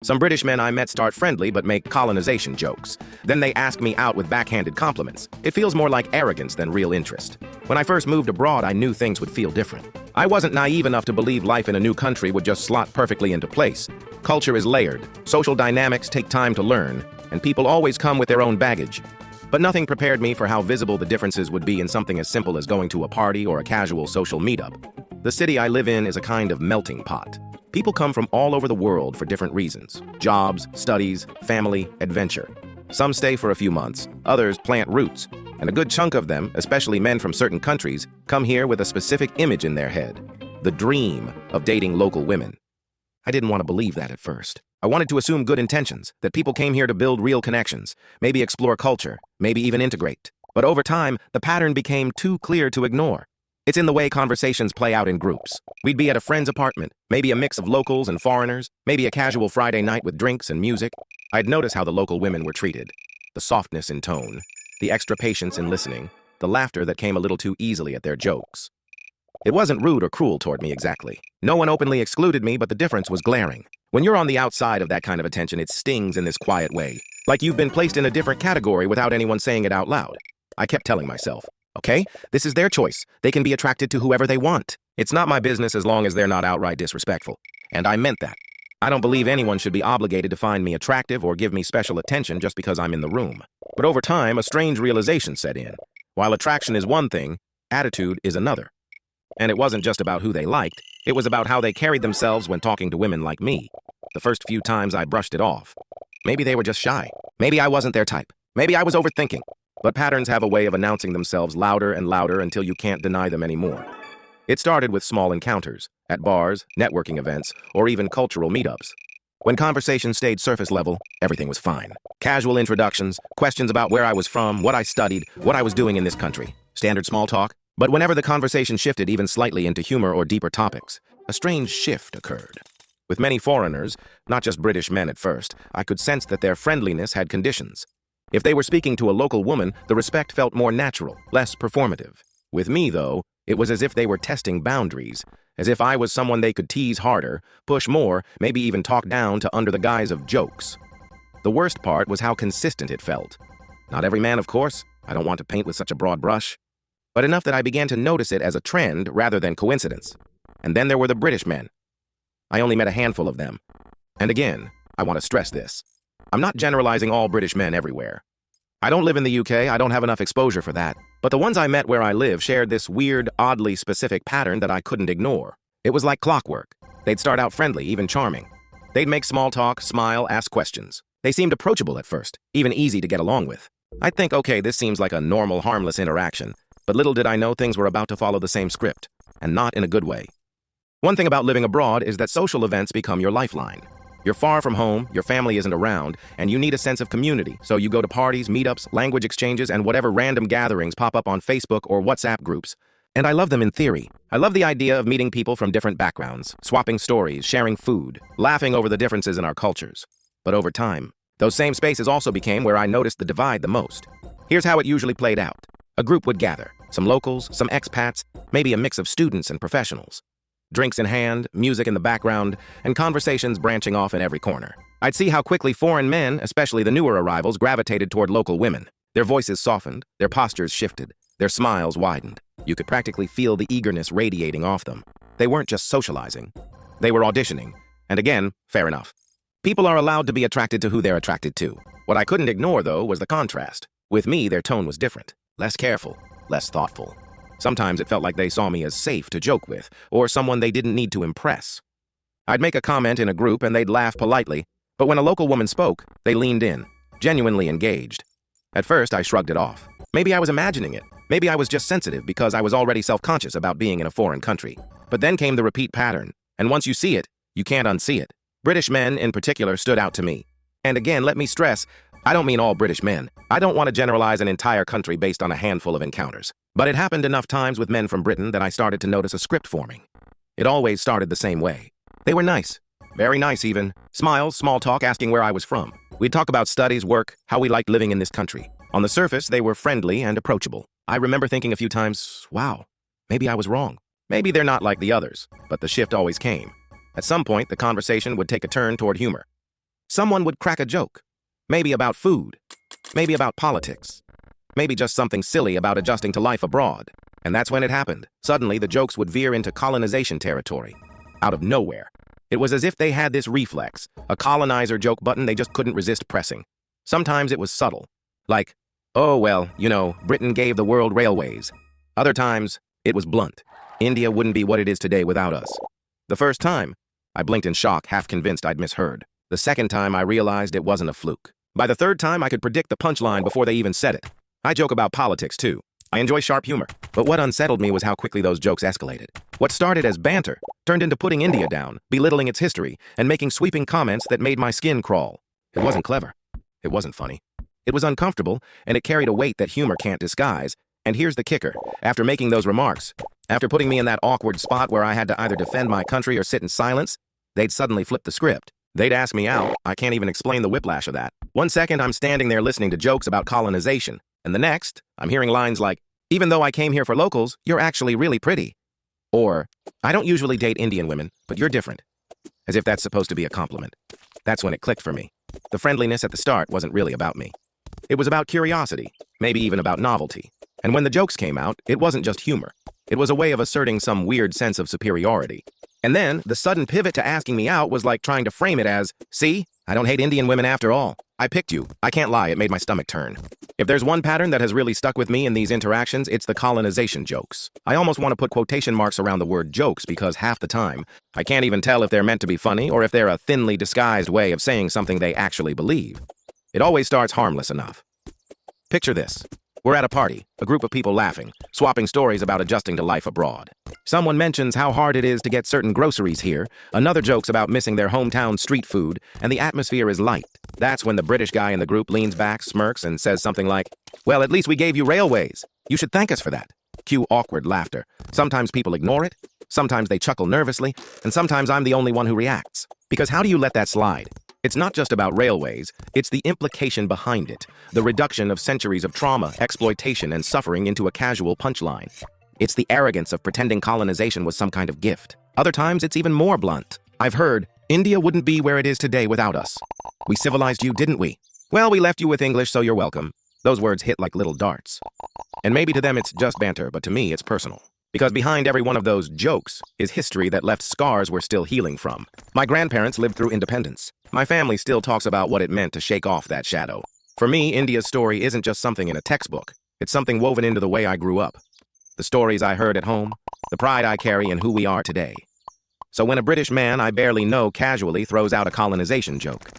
Some British men I met start friendly but make colonization jokes. Then they ask me out with backhanded compliments. It feels more like arrogance than real interest. When I first moved abroad, I knew things would feel different. I wasn't naive enough to believe life in a new country would just slot perfectly into place. Culture is layered, social dynamics take time to learn, and people always come with their own baggage. But nothing prepared me for how visible the differences would be in something as simple as going to a party or a casual social meetup. The city I live in is a kind of melting pot. People come from all over the world for different reasons: jobs, studies, family, adventure. Some stay for a few months, others plant roots, and a good chunk of them, especially men from certain countries, come here with a specific image in their head: the dream of dating local women. I didn't want to believe that at first. I wanted to assume good intentions, that people came here to build real connections, maybe explore culture, maybe even integrate. But over time, the pattern became too clear to ignore. It's in the way conversations play out in groups. We'd be at a friend's apartment, maybe a mix of locals and foreigners, maybe a casual Friday night with drinks and music. I'd notice how the local women were treated. The softness in tone, the extra patience in listening, the laughter that came a little too easily at their jokes. It wasn't rude or cruel toward me exactly. No one openly excluded me, but the difference was glaring. When you're on the outside of that kind of attention, it stings in this quiet way, like you've been placed in a different category without anyone saying it out loud. I kept telling myself, okay, this is their choice. They can be attracted to whoever they want. It's not my business as long as they're not outright disrespectful. And I meant that. I don't believe anyone should be obligated to find me attractive or give me special attention just because I'm in the room. But over time, a strange realization set in. While attraction is one thing, attitude is another. And it wasn't just about who they liked, it was about how they carried themselves when talking to women like me. The first few times I brushed it off. Maybe they were just shy. Maybe I wasn't their type. Maybe I was overthinking. But patterns have a way of announcing themselves louder and louder until you can't deny them anymore. It started with small encounters, at bars, networking events, or even cultural meetups. When conversation stayed surface level, everything was fine. Casual introductions, questions about where I was from, what I studied, what I was doing in this country. Standard small talk. But whenever the conversation shifted even slightly into humor or deeper topics, a strange shift occurred. With many foreigners, not just British men at first, I could sense that their friendliness had conditions. If they were speaking to a local woman, the respect felt more natural, less performative. With me, though, it was as if they were testing boundaries, as if I was someone they could tease harder, push more, maybe even talk down to under the guise of jokes. The worst part was how consistent it felt. Not every man, of course. I don't want to paint with such a broad brush. But enough that I began to notice it as a trend rather than coincidence. And then there were the British men. I only met a handful of them. And again, I want to stress this. I'm not generalizing all British men everywhere. I don't live in the UK, I don't have enough exposure for that. But the ones I met where I live shared this weird, oddly specific pattern that I couldn't ignore. It was like clockwork. They'd start out friendly, even charming. They'd make small talk, smile, ask questions. They seemed approachable at first, even easy to get along with. I'd think, okay, this seems like a normal, harmless interaction. But little did I know things were about to follow the same script, and not in a good way. One thing about living abroad is that social events become your lifeline. You're far from home, your family isn't around, and you need a sense of community, so you go to parties, meetups, language exchanges, and whatever random gatherings pop up on Facebook or WhatsApp groups. And I love them in theory. I love the idea of meeting people from different backgrounds, swapping stories, sharing food, laughing over the differences in our cultures. But over time, those same spaces also became where I noticed the divide the most. Here's how it usually played out. A group would gather, some locals, some expats, maybe a mix of students and professionals. Drinks in hand, music in the background, and conversations branching off in every corner. I'd see how quickly foreign men, especially the newer arrivals, gravitated toward local women. Their voices softened, their postures shifted, their smiles widened. You could practically feel the eagerness radiating off them. They weren't just socializing. They were auditioning. And again, fair enough. People are allowed to be attracted to who they're attracted to. What I couldn't ignore, though, was the contrast. With me, their tone was different. Less careful, less thoughtful. Sometimes it felt like they saw me as safe to joke with, or someone they didn't need to impress. I'd make a comment in a group and they'd laugh politely, but when a local woman spoke, they leaned in, genuinely engaged. At first, I shrugged it off. Maybe I was imagining it. Maybe I was just sensitive because I was already self-conscious about being in a foreign country. But then came the repeat pattern, and once you see it, you can't unsee it. British men, in particular, stood out to me. And again, let me stress, I don't mean all British men. I don't want to generalize an entire country based on a handful of encounters. But it happened enough times with men from Britain that I started to notice a script forming. It always started the same way. They were nice. Very nice even. Smiles, small talk, asking where I was from. We'd talk about studies, work, how we liked living in this country. On the surface, they were friendly and approachable. I remember thinking a few times, wow, maybe I was wrong. Maybe they're not like the others. But the shift always came. At some point, the conversation would take a turn toward humor. Someone would crack a joke. Maybe about food. Maybe about politics. Maybe just something silly about adjusting to life abroad. And that's when it happened. Suddenly, the jokes would veer into colonization territory. Out of nowhere. It was as if they had this reflex, a colonizer joke button they just couldn't resist pressing. Sometimes it was subtle. Like, oh, well, Britain gave the world railways. Other times, it was blunt. India wouldn't be what it is today without us. The first time, I blinked in shock, half convinced I'd misheard. The second time, I realized it wasn't a fluke. By the third time, I could predict the punchline before they even said it. I joke about politics, too. I enjoy sharp humor. But what unsettled me was how quickly those jokes escalated. What started as banter turned into putting India down, belittling its history, and making sweeping comments that made my skin crawl. It wasn't clever. It wasn't funny. It was uncomfortable, and it carried a weight that humor can't disguise. And here's the kicker. After making those remarks, after putting me in that awkward spot where I had to either defend my country or sit in silence, they'd suddenly flip the script. They'd ask me out. I can't even explain the whiplash of that. One second, I'm standing there listening to jokes about colonization. And the next, I'm hearing lines like, even though I came here for locals, you're actually really pretty. Or, I don't usually date Indian women, but you're different. As if that's supposed to be a compliment. That's when it clicked for me. The friendliness at the start wasn't really about me. It was about curiosity, maybe even about novelty. And when the jokes came out, it wasn't just humor. It was a way of asserting some weird sense of superiority. And then, the sudden pivot to asking me out was like trying to frame it as, see, I don't hate Indian women after all. I picked you. I can't lie, it made my stomach turn. If there's one pattern that has really stuck with me in these interactions, it's the colonization jokes. I almost want to put quotation marks around the word jokes because half the time, I can't even tell if they're meant to be funny or if they're a thinly disguised way of saying something they actually believe. It always starts harmless enough. Picture this. We're at a party, a group of people laughing, swapping stories about adjusting to life abroad. Someone mentions how hard it is to get certain groceries here, another jokes about missing their hometown street food, and the atmosphere is light. That's when the British guy in the group leans back, smirks, and says something like, well, at least we gave you railways. You should thank us for that. Cue awkward laughter. Sometimes people ignore it, sometimes they chuckle nervously, and sometimes I'm the only one who reacts. Because how do you let that slide? It's not just about railways, it's the implication behind it, the reduction of centuries of trauma, exploitation, and suffering into a casual punchline. It's the arrogance of pretending colonization was some kind of gift. Other times, it's even more blunt. I've heard, India wouldn't be where it is today without us. We civilized you, didn't we? Well, we left you with English, so you're welcome. Those words hit like little darts. And maybe to them it's just banter, but to me it's personal. Because behind every one of those jokes is history that left scars we're still healing from. My grandparents lived through independence. My family still talks about what it meant to shake off that shadow. For me, India's story isn't just something in a textbook. It's something woven into the way I grew up. The stories I heard at home, the pride I carry in who we are today. So when a British man I barely know casually throws out a colonization joke,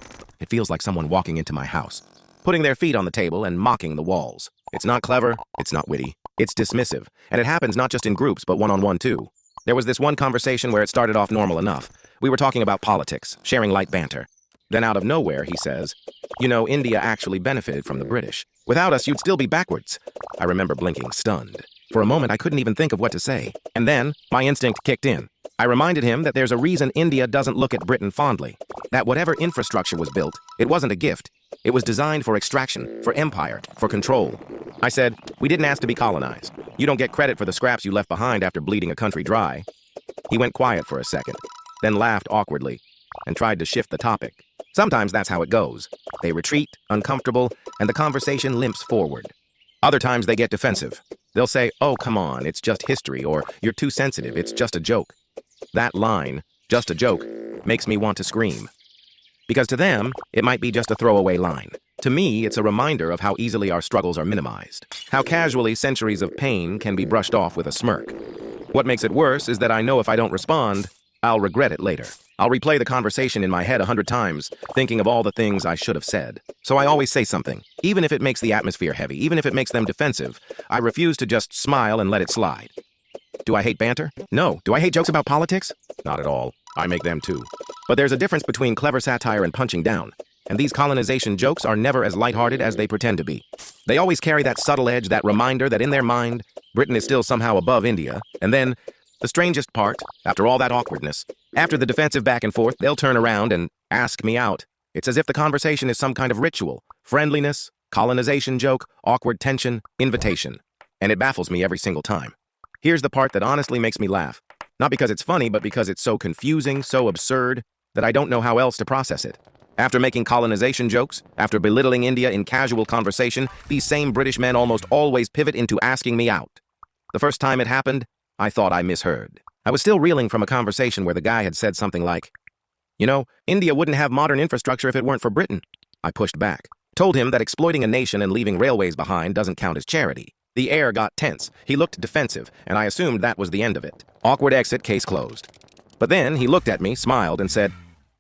it feels like someone walking into my house, putting their feet on the table and mocking the walls. It's not clever, it's not witty, it's dismissive, and it happens not just in groups but one-on-one too. There was this one conversation where it started off normal enough. We were talking about politics, sharing light banter. Then out of nowhere, he says, India actually benefited from the British. Without us, you'd still be backwards. I remember blinking, stunned. For a moment, I couldn't even think of what to say. And then, my instinct kicked in. I reminded him that there's a reason India doesn't look at Britain fondly. That whatever infrastructure was built, it wasn't a gift. It was designed for extraction, for empire, for control. I said, we didn't ask to be colonized. You don't get credit for the scraps you left behind after bleeding a country dry. He went quiet for a second, then laughed awkwardly, and tried to shift the topic. Sometimes that's how it goes. They retreat, uncomfortable, and the conversation limps forward. Other times they get defensive. They'll say, oh, come on, it's just history, or you're too sensitive, it's just a joke. That line, just a joke, makes me want to scream. Because to them, it might be just a throwaway line. To me, it's a reminder of how easily our struggles are minimized. How casually centuries of pain can be brushed off with a smirk. What makes it worse is that I know if I don't respond, I'll regret it later. I'll replay the conversation in my head 100 times, thinking of all the things I should have said. So I always say something, even if it makes the atmosphere heavy, even if it makes them defensive. I refuse to just smile and let it slide. Do I hate banter? No. Do I hate jokes about politics? Not at all. I make them too. But there's a difference between clever satire and punching down. And these colonization jokes are never as lighthearted as they pretend to be. They always carry that subtle edge, that reminder that in their mind, Britain is still somehow above India. And then, the strangest part, after all that awkwardness, after the defensive back and forth, they'll turn around and ask me out. It's as if the conversation is some kind of ritual. Friendliness, colonization joke, awkward tension, invitation. And it baffles me every single time. Here's the part that honestly makes me laugh. Not because it's funny, but because it's so confusing, so absurd, that I don't know how else to process it. After making colonization jokes, after belittling India in casual conversation, these same British men almost always pivot into asking me out. The first time it happened, I thought I misheard. I was still reeling from a conversation where the guy had said something like, "You know, India wouldn't have modern infrastructure if it weren't for Britain." I pushed back, told him that exploiting a nation and leaving railways behind doesn't count as charity. The air got tense. He looked defensive, and I assumed that was the end of it. Awkward exit, case closed. But then he looked at me, smiled, and said,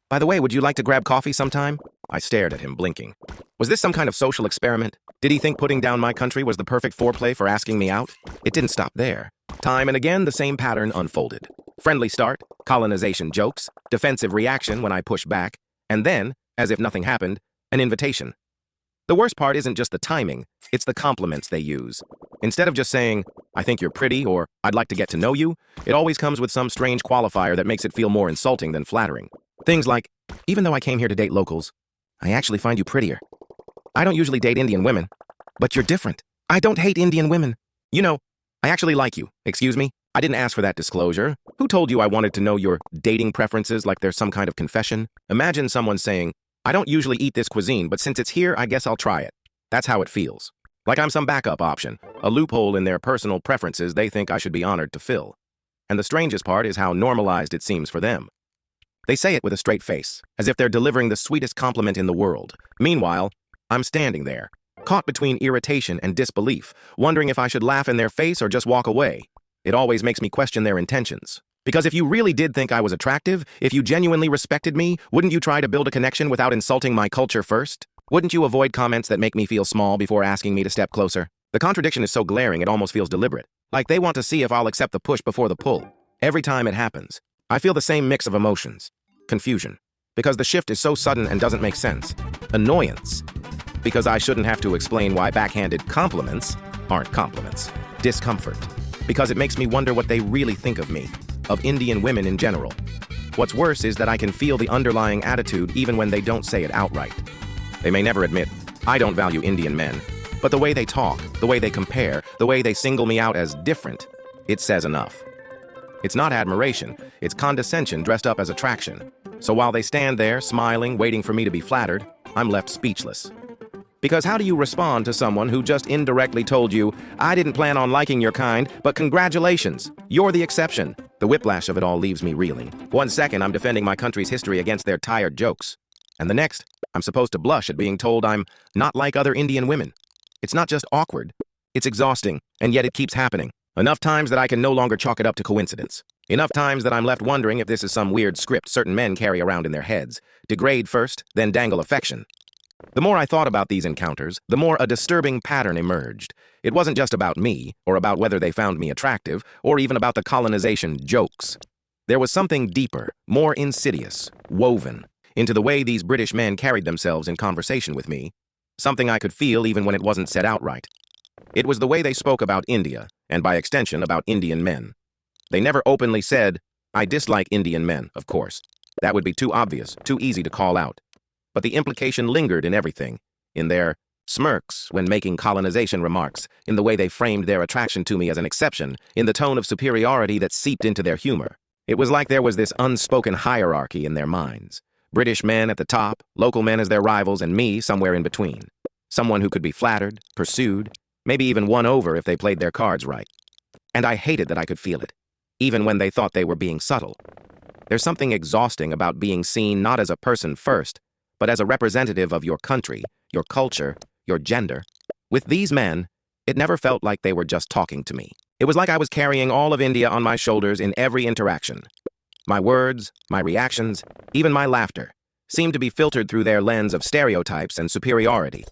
"By the way, would you like to grab coffee sometime?" I stared at him, blinking. Was this some kind of social experiment? Did he think putting down my country was the perfect foreplay for asking me out? It didn't stop there. Time and again, the same pattern unfolded. Friendly start, colonization jokes, defensive reaction when I push back, and then, as if nothing happened, an invitation. The worst part isn't just the timing, it's the compliments they use. Instead of just saying, "I think you're pretty," or "I'd like to get to know you," it always comes with some strange qualifier that makes it feel more insulting than flattering. Things like, "Even though I came here to date locals, I actually find you prettier. I don't usually date Indian women, but you're different. I don't hate Indian women. You know, I actually like you. Excuse me? I didn't ask for that disclosure. Who told you I wanted to know your dating preferences like there's some kind of confession?" Imagine someone saying, "I don't usually eat this cuisine, but since it's here, I guess I'll try it." That's how it feels. Like I'm some backup option, a loophole in their personal preferences they think I should be honored to fill. And the strangest part is how normalized it seems for them. They say it with a straight face, as if they're delivering the sweetest compliment in the world. Meanwhile, I'm standing there, caught between irritation and disbelief, wondering if I should laugh in their face or just walk away. It always makes me question their intentions. Because if you really did think I was attractive, if you genuinely respected me, wouldn't you try to build a connection without insulting my culture first? Wouldn't you avoid comments that make me feel small before asking me to step closer? The contradiction is so glaring it almost feels deliberate, like they want to see if I'll accept the push before the pull. Every time it happens, I feel the same mix of emotions. Confusion, because the shift is so sudden and doesn't make sense. Annoyance, because I shouldn't have to explain why backhanded compliments aren't compliments. Discomfort, because it makes me wonder what they really think of me, of Indian women in general. What's worse is that I can feel the underlying attitude even when they don't say it outright. They may never admit, I don't value Indian men, but the way they talk, the way they compare, the way they single me out as different, it says enough. It's not admiration, it's condescension dressed up as attraction. So while they stand there, smiling, waiting for me to be flattered, I'm left speechless. Because how do you respond to someone who just indirectly told you, "I didn't plan on liking your kind, but congratulations, you're the exception"? The whiplash of it all leaves me reeling. 1 second, I'm defending my country's history against their tired jokes. And the next, I'm supposed to blush at being told I'm not like other Indian women. It's not just awkward, it's exhausting, and yet it keeps happening. Enough times that I can no longer chalk it up to coincidence. Enough times that I'm left wondering if this is some weird script certain men carry around in their heads. Degrade first, then dangle affection. The more I thought about these encounters, the more a disturbing pattern emerged. It wasn't just about me, or about whether they found me attractive, or even about the colonization jokes. There was something deeper, more insidious, woven into the way these British men carried themselves in conversation with me, something I could feel even when it wasn't said outright. It was the way they spoke about India, and by extension about Indian men. They never openly said, "I dislike Indian men," of course. That would be too obvious, too easy to call out. But the implication lingered in everything, in their smirks when making colonization remarks, in the way they framed their attraction to me as an exception, in the tone of superiority that seeped into their humor. It was like there was this unspoken hierarchy in their minds. British men at the top, local men as their rivals, and me somewhere in between. Someone who could be flattered, pursued, maybe even won over if they played their cards right. And I hated that I could feel it, even when they thought they were being subtle. There's something exhausting about being seen not as a person first, but as a representative of your country, your culture, your gender. With these men, it never felt like they were just talking to me. It was like I was carrying all of India on my shoulders in every interaction. My words, my reactions, even my laughter, seemed to be filtered through their lens of stereotypes and superiority.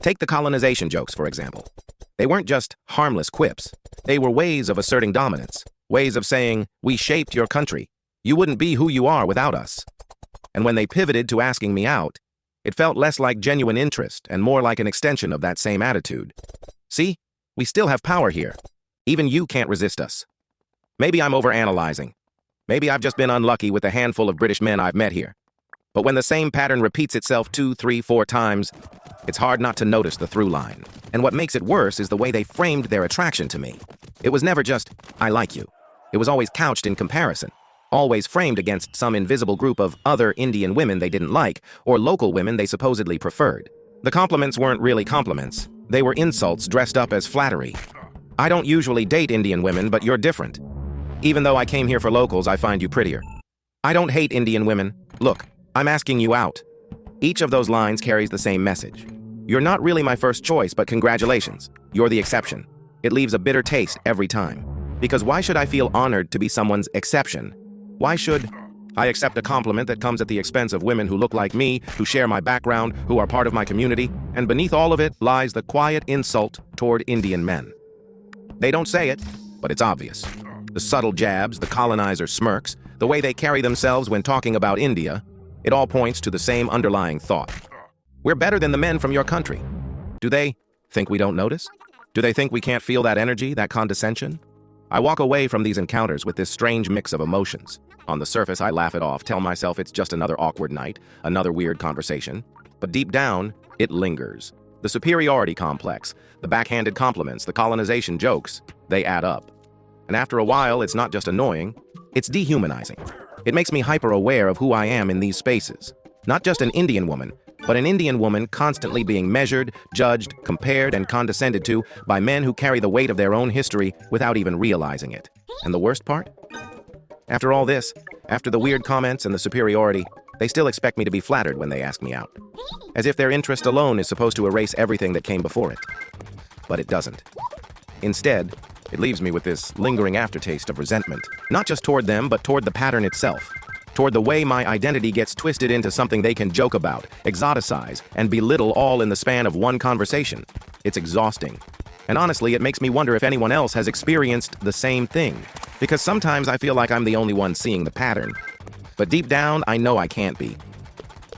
Take the colonization jokes, for example. They weren't just harmless quips. They were ways of asserting dominance, ways of saying, "We shaped your country. You wouldn't be who you are without us." And when they pivoted to asking me out, it felt less like genuine interest and more like an extension of that same attitude. See, we still have power here. Even you can't resist us. Maybe I'm overanalyzing. Maybe I've just been unlucky with the handful of British men I've met here. But when the same pattern repeats itself 2, 3, 4 times, it's hard not to notice the through line. And what makes it worse is the way they framed their attraction to me. It was never just, "I like you." It was always couched in comparison. always framed against some invisible group of other Indian women they didn't like, or local women they supposedly preferred. The compliments weren't really compliments. They were insults dressed up as flattery. I don't usually date Indian women, but you're different. Even though I came here for locals, I find you prettier. I don't hate Indian women. Look, I'm asking you out. Each of those lines carries the same message. You're not really my first choice, but congratulations. You're the exception. It leaves a bitter taste every time. Because why should I feel honored to be someone's exception? Why should I accept a compliment that comes at the expense of women who look like me, who share my background, who are part of my community, and beneath all of it lies the quiet insult toward Indian men? They don't say it, but it's obvious. The subtle jabs, the colonizer smirks, the way they carry themselves when talking about India, it all points to the same underlying thought. We're better than the men from your country. Do they think we don't notice? Do they think we can't feel that energy, that condescension? I walk away from these encounters with this strange mix of emotions. On the surface, I laugh it off, tell myself it's just another awkward night, another weird conversation. But deep down, it lingers. The superiority complex, the backhanded compliments, the colonization jokes, they add up. And after a while, it's not just annoying, it's dehumanizing. It makes me hyper-aware of who I am in these spaces. Not just an Indian woman, but an Indian woman constantly being measured, judged, compared, and condescended to by men who carry the weight of their own history without even realizing it. And the worst part? After all this, after the weird comments and the superiority, they still expect me to be flattered when they ask me out. As if their interest alone is supposed to erase everything that came before it. But it doesn't. Instead, it leaves me with this lingering aftertaste of resentment, not just toward them, but toward the pattern itself. Toward the way my identity gets twisted into something they can joke about, exoticize, and belittle all in the span of one conversation. It's exhausting. And honestly, it makes me wonder if anyone else has experienced the same thing. Because sometimes I feel like I'm the only one seeing the pattern. But deep down, I know I can't be.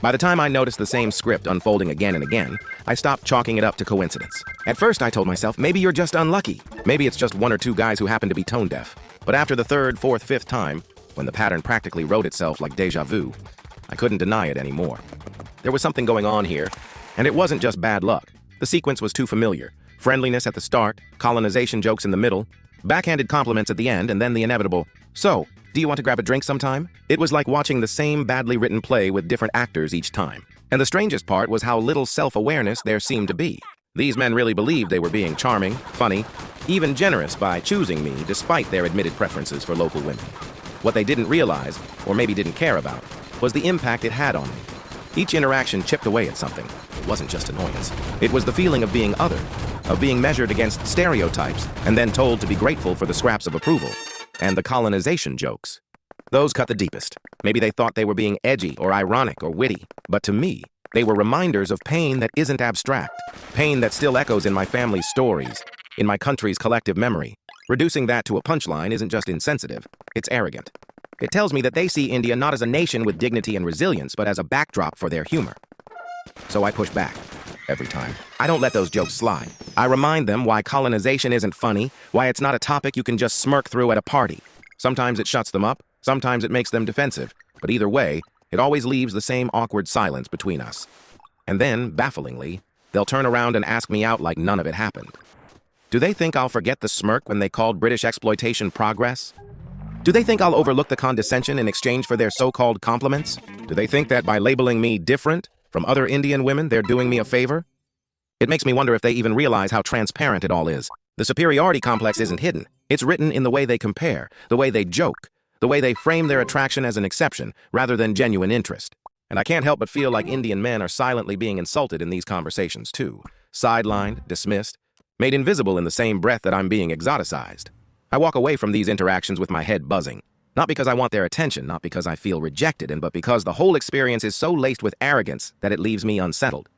By the time I noticed the same script unfolding again and again, I stopped chalking it up to coincidence. At first, I told myself, maybe you're just unlucky. Maybe it's just one or two guys who happen to be tone deaf. But after the third, fourth, fifth time, when the pattern practically wrote itself like deja vu, I couldn't deny it anymore. There was something going on here, and it wasn't just bad luck. The sequence was too familiar. Friendliness at the start, colonization jokes in the middle, backhanded compliments at the end, and then the inevitable, "So, do you want to grab a drink sometime?" It was like watching the same badly written play with different actors each time. And the strangest part was how little self-awareness there seemed to be. These men really believed they were being charming, funny, even generous by choosing me despite their admitted preferences for local women. What they didn't realize, or maybe didn't care about, was the impact it had on me. Each interaction chipped away at something. It wasn't just annoyance. It was the feeling of being other, of being measured against stereotypes, and then told to be grateful for the scraps of approval. And the colonization jokes. Those cut the deepest. Maybe they thought they were being edgy or ironic or witty, but to me, they were reminders of pain that isn't abstract, pain that still echoes in my family's stories, in my country's collective memory. Reducing that to a punchline isn't just insensitive, it's arrogant. It tells me that they see India not as a nation with dignity and resilience, but as a backdrop for their humor. So I push back. Every time. I don't let those jokes slide. I remind them why colonization isn't funny, why it's not a topic you can just smirk through at a party. Sometimes it shuts them up, sometimes it makes them defensive, but either way, it always leaves the same awkward silence between us. And then, bafflingly, they'll turn around and ask me out like none of it happened. Do they think I'll forget the smirk when they called British exploitation progress? Do they think I'll overlook the condescension in exchange for their so-called compliments? Do they think that by labeling me different from other Indian women, they're doing me a favor? It makes me wonder if they even realize how transparent it all is. The superiority complex isn't hidden. It's written in the way they compare, the way they joke, the way they frame their attraction as an exception rather than genuine interest. And I can't help but feel like Indian men are silently being insulted in these conversations too. Sidelined, dismissed, made invisible in the same breath that I'm being exoticized. I walk away from these interactions with my head buzzing. Not because I want their attention, not because I feel rejected, but because the whole experience is so laced with arrogance that it leaves me unsettled.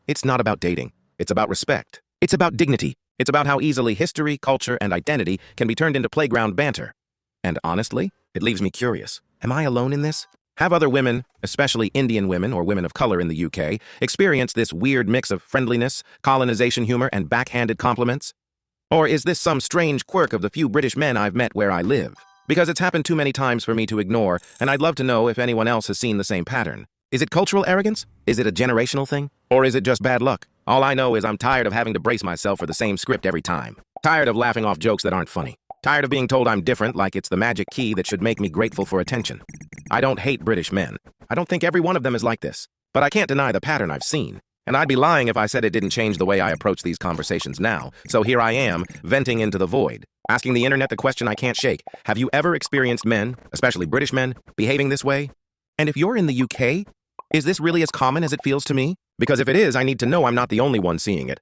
It's not about dating. It's about respect. It's about dignity. It's about how easily history, culture, and identity can be turned into playground banter. And honestly, it leaves me curious. Am I alone in this? Have other women, especially Indian women or women of color in the UK, experienced this weird mix of friendliness, colonization humor, and backhanded compliments? Or is this some strange quirk of the few British men I've met where I live? Because it's happened too many times for me to ignore, and I'd love to know if anyone else has seen the same pattern. Is it cultural arrogance? Is it a generational thing? Or is it just bad luck? All I know is I'm tired of having to brace myself for the same script every time. Tired of laughing off jokes that aren't funny. Tired of being told I'm different like it's the magic key that should make me grateful for attention. I don't hate British men. I don't think every one of them is like this. But I can't deny the pattern I've seen. And I'd be lying if I said it didn't change the way I approach these conversations now. So here I am, venting into the void, asking the internet the question I can't shake. Have you ever experienced men, especially British men, behaving this way? And if you're in the UK, is this really as common as it feels to me? Because if it is, I need to know I'm not the only one seeing it.